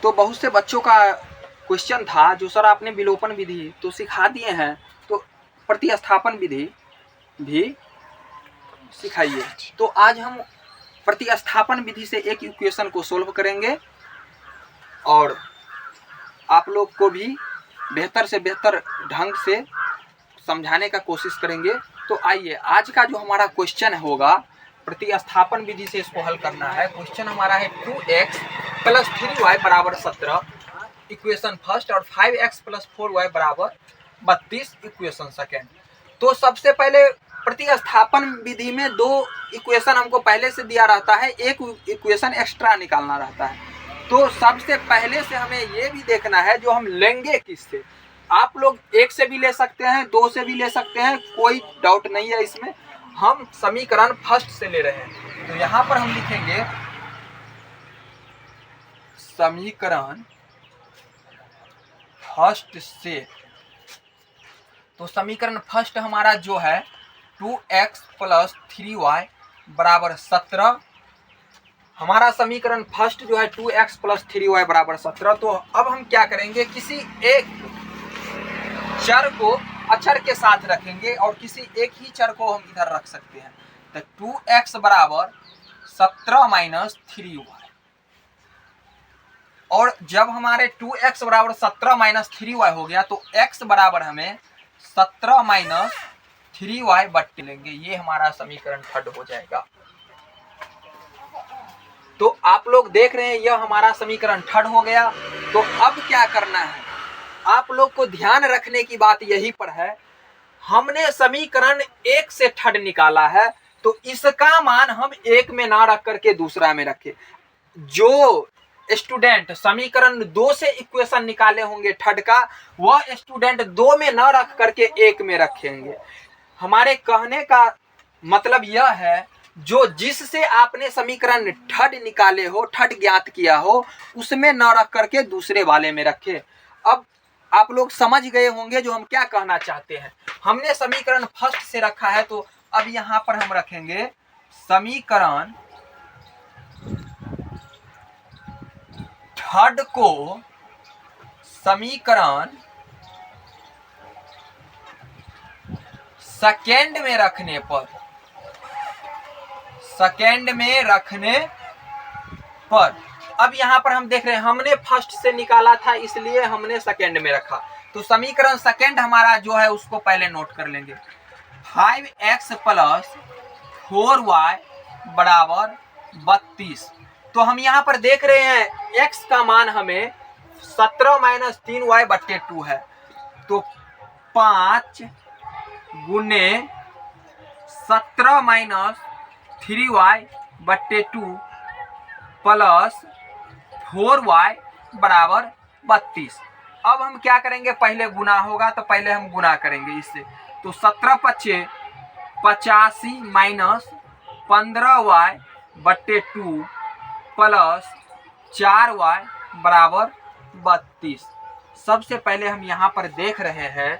तो बहुत से बच्चों का क्वेश्चन था जो सर आपने विलोपन विधि तो सिखा दिए हैं, तो प्रतिस्थापन विधि भी सिखाइए। तो आज हम प्रतिस्थापन विधि से एक इक्वेशन को सोल्व करेंगे और आप लोग को भी बेहतर से बेहतर ढंग से समझाने का कोशिश करेंगे। तो आइए, आज का जो हमारा क्वेश्चन होगा प्रतिस्थापन विधि से इसको हल करना है। क्वेश्चन हमारा है 2x + 3y = 17 इक्वेशन फर्स्ट और 5x + 4y = 32 इक्वेशन सेकेंड। तो सबसे पहले प्रतिस्थापन विधि में दो इक्वेशन हमको पहले से दिया रहता है, एक इक्वेशन एक्स्ट्रा निकालना रहता है। तो सबसे पहले से हमें ये भी देखना है जो हम लेंगे किससे। आप लोग एक से भी ले सकते हैं, दो से भी ले सकते हैं, कोई डाउट नहीं है इसमें। हम समीकरण फर्स्ट से ले रहे हैं, तो यहाँ पर हम लिखेंगे समीकरण फर्स्ट से। तो समीकरण फर्स्ट हमारा जो है 2x + 3y = 17। हमारा समीकरण फर्स्ट जो है 2x + 3y = 17। तो अब हम क्या करेंगे, किसी एक चर को अचर के साथ रखेंगे और किसी एक ही चर को हम इधर रख सकते हैं। तो 2x = 17 - 3y, और जब हमारे 2x = 17 - 3y हो गया तो x बराबर हमें 17 - 3y बट्टे लेंगे। ये हमारा समीकरण थर्ड हो जाएगा। तो आप लोग देख रहे हैं यह हमारा समीकरण थर्ड हो गया। तो अब क्या करना है, आप लोग को ध्यान रखने की बात यही पर है, हमने समीकरण एक से थर्ड निकाला है तो इसका मान हम एक में ना रख करके दूसरा में रखें। जो स्टूडेंट समीकरण दो से इक्वेशन निकाले होंगे थर्ड का, वह स्टूडेंट दो में ना रख करके एक में रखेंगे। हमारे कहने का मतलब यह है, जो जिससे आपने समीकरण थर्ड निकाले हो, थर्ड ज्ञात किया हो, उसमें न रख करके दूसरे वाले में रखे। अब आप लोग समझ गए होंगे जो हम क्या कहना चाहते हैं। हमने समीकरण फर्स्ट से रखा है, तो अब यहां पर हम रखेंगे समीकरण थर्ड को समीकरण सेकेंड में रखने पर, अब यहां पर हम देख रहे हैं हमने फर्स्ट से निकाला था इसलिए हमने सेकेंड में रखा। तो समीकरण सेकेंड हमारा जो है उसको पहले नोट कर लेंगे। 5x + 4y = 32। तो हम यहां पर देख रहे हैं x का मान हमें 17 - 3y/2 है। तो 5 × 17 - 3y/2 + 4y = 32। अब हम क्या करेंगे, पहले गुना होगा तो पहले हम गुना करेंगे इससे। तो 17 × 5 = 85 - 15y/2 + 4y = 32। सबसे पहले हम यहाँ पर देख रहे हैं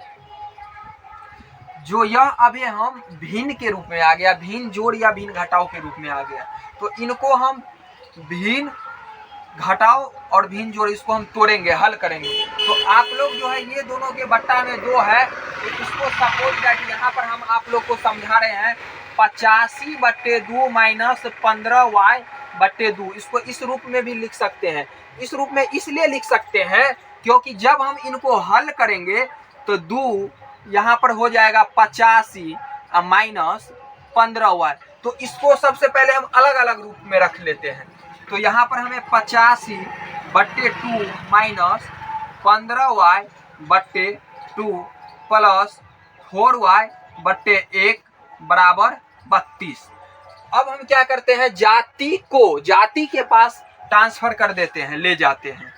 जो यह अभी हम भिन्न के रूप में आ गया, भिन्न जोड़ या भिन्न घटाव के रूप में आ गया। तो इनको हम भिन्न घटाव और भिन्न जोड़ इसको हम तोड़ेंगे, हल करेंगे। तो आप लोग जो है ये दोनों के बट्टा में 2 है, तो इसको सपोज दैट यहाँ पर हम आप लोग को समझा रहे हैं 85/2 - 15y/2। इसको इस रूप में भी लिख सकते हैं। इस रूप में इसलिए लिख सकते हैं क्योंकि जब हम इनको हल करेंगे तो 2 यहाँ पर हो जाएगा 85 - 15y। तो इसको सबसे पहले हम अलग अलग रूप में रख लेते हैं। तो यहाँ पर हमें 85/2 - 15y/2 + 4y/1 = 32। अब हम क्या करते हैं, जाति के पास ट्रांसफर कर देते हैं, ले जाते हैं।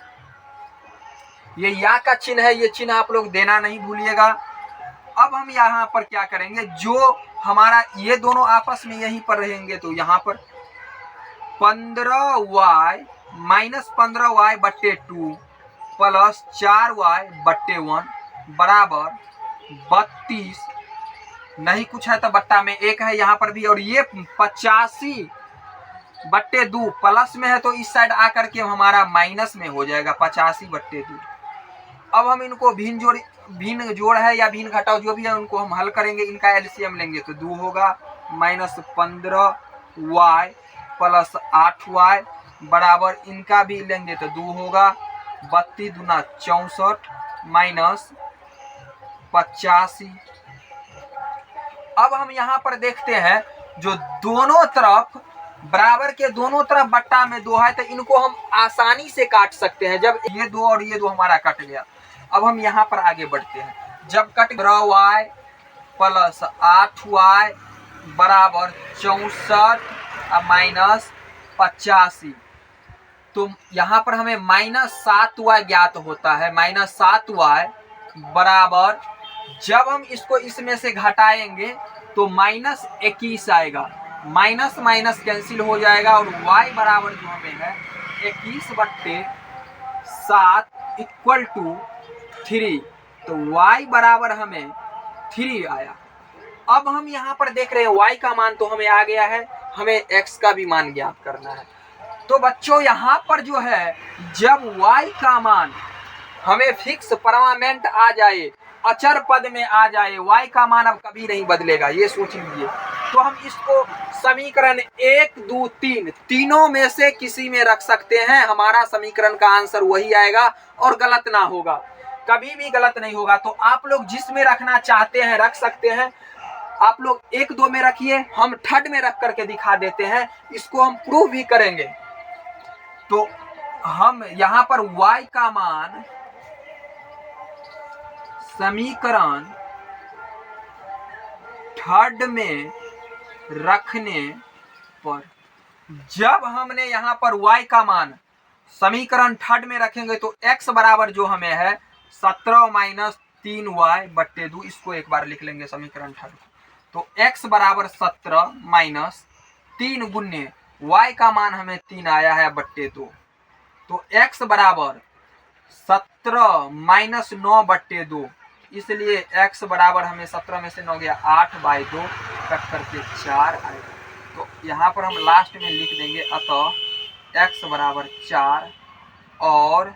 ये या का चिन्ह है, ये चिन्ह आप लोग देना नहीं भूलिएगा। अब हम यहाँ पर क्या करेंगे, जो हमारा ये दोनों आपस में यहीं पर रहेंगे, तो यहाँ पर 15y - 15y/2 + 4y/1 = 32। नहीं कुछ है तो बट्टा में 1 है यहाँ पर भी, और ये 85 बट्टे 2 प्लस में है तो इस साइड आकर के हमारा माइनस में हो जाएगा 85/2। अब हम इनको भिन्न जोड़ है या भिन्न घटाव जो भी है उनको हम हल करेंगे। इनका एलसीएम लेंगे तो 2 होगा -15y प्लस 8y बराबर इनका भी लेंगे तो 2 होगा 32 दूना 64 माइनस 85। अब हम यहाँ पर देखते हैं जो दोनों तरफ बराबर के दोनों तरफ बट्टा में 2 है तो इनको हम आसानी से काट सकते हैं। जब ये 2 और ये 2 हमारा कट गया, अब हम यहाँ पर आगे बढ़ते हैं। जब कट y प्लस 8y बराबर 64 माइनस 85 तो यहाँ पर हमें -7y ज्ञात होता है। -7y बराबर जब हम इसको इसमें से घटाएंगे तो -21 आएगा। माइनस माइनस कैंसिल हो जाएगा और y बराबर जो हमें है 21/7 इक्वल टू 3। तो y बराबर हमें 3 आया। अब हम यहाँ पर देख रहे हैं y का मान तो हमें आ गया है, हमें x का भी मान ज्ञात करना है। तो बच्चों यहाँ पर जो है जब y का मान हमें फिक्स परमानेंट आ जाए, अचर पद में आ जाए, y का मान अब कभी नहीं बदलेगा, ये सोच लीजिए। तो हम इसको समीकरण 1 2 3 तीनों में से किसी में रख सकते हैं, हमारा समीकरण का आंसर वही आएगा और गलत ना होगा, कभी भी गलत नहीं होगा। तो आप लोग जिसमें रखना चाहते हैं रख सकते हैं। आप लोग 1 2 में रखिए, हम थर्ड में रख करके दिखा देते हैं, इसको हम प्रूव भी करेंगे। तो हम यहाँ पर y का मान समीकरण थर्ड में रखने पर, जब हमने यहाँ पर y का मान समीकरण थर्ड में रखेंगे तो x बराबर जो हमें है 17 माइनस 3y/2, इसको एक बार लिख लेंगे समीकरण थर्ड को। तो x बराबर 17 माइनस 3 गुने y का मान हमें 3 आया है /2, तो x बराबर 17 माइनस 9/2, इसलिए x बराबर हमें 17 में से 9 गया 8/2 कट करके 4 आएगा। तो यहाँ पर हम लास्ट में लिख देंगे अतः x बराबर 4 और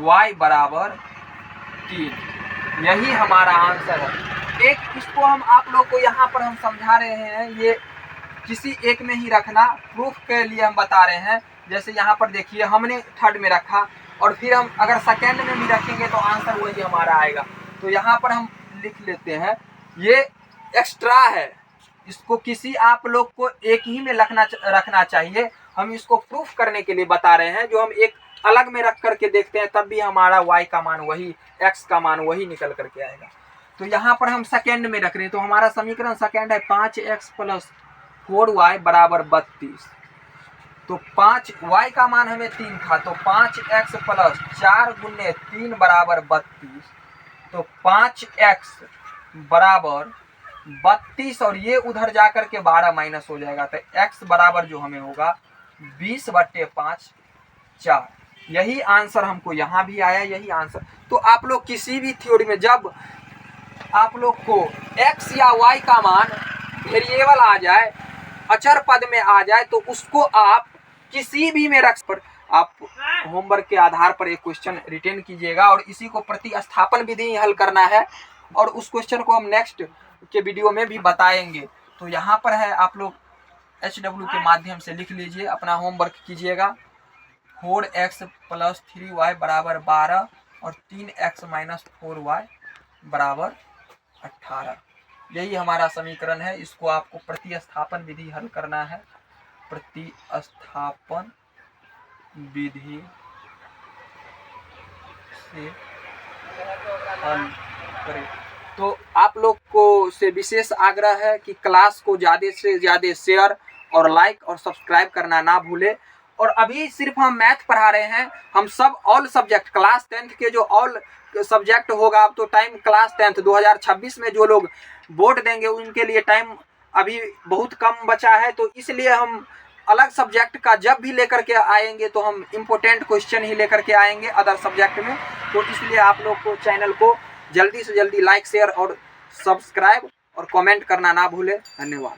y बराबर 3, यही हमारा आंसर है। एक इसको हम आप लोग को यहाँ पर हम समझा रहे हैं, ये किसी एक में ही रखना, प्रूफ के लिए हम बता रहे हैं। जैसे यहाँ पर देखिए हमने थर्ड में रखा और फिर हम अगर सेकेंड में भी रखेंगे तो आंसर वही हमारा आएगा। तो यहाँ पर हम लिख लेते हैं, ये एक्स्ट्रा है, इसको किसी आप लोग को एक ही में रखना चाहिए। हम इसको प्रूफ करने के लिए बता रहे हैं, जो हम एक अलग में रख करके देखते हैं तब भी हमारा y का मान वही, x का मान वही निकल करके आएगा। तो यहाँ पर हम सेकेंड में रख रहे हैं, तो हमारा समीकरण सेकेंड है 5x प्लस 4y बराबर 32। तो 5y का मान हमें 3 था, तो 5x प्लस 4 गुने 3 बराबर 32। तो 5x बराबर 32 और ये उधर जाकर के 12 माइनस हो जाएगा, तो x बराबर जो हमें होगा 20/5 4। यही आंसर हमको यहाँ भी आया, यही आंसर। तो आप लोग किसी भी थ्योरी में जब आप लोग को x या y का मान वेरिएबल आ जाए, अचर पद में आ जाए, तो उसको आप किसी भी में रख पर आप होमवर्क के आधार पर एक क्वेश्चन रिटेन कीजिएगा और इसी को प्रतिस्थापन विधि हल करना है और उस क्वेश्चन को हम नेक्स्ट के वीडियो में भी बताएंगे। तो यहाँ पर है, आप लोग HW के माध्यम से लिख लीजिए, अपना होमवर्क कीजिएगा। 4x प्लस 3y बराबर 12 और 3x माइनस 4y बराबर 18, यही हमारा समीकरण है। इसको आपको प्रतिस्थापन विधि हल करना है, प्रतिस्थापन विधि से हल करें। तो आप लोग को से विशेष आग्रह है कि क्लास को ज़्यादा से ज़्यादा शेयर और लाइक और सब्सक्राइब करना ना भूले। और अभी सिर्फ हम मैथ पढ़ा रहे हैं, हम सब ऑल सब्जेक्ट क्लास 10th के जो ऑल सब्जेक्ट होगा, अब तो टाइम क्लास 10th 2026 में जो लोग बोर्ड देंगे उनके लिए टाइम अभी बहुत कम बचा है। तो इसलिए हम अलग सब्जेक्ट का जब भी लेकर के आएंगे तो हम इम्पोर्टेंट क्वेश्चन ही लेकर के आएंगे अदर सब्जेक्ट में। तो इसलिए आप लोग को चैनल को जल्दी से जल्दी लाइक शेयर और सब्सक्राइब और कमेंट करना ना भूले। धन्यवाद।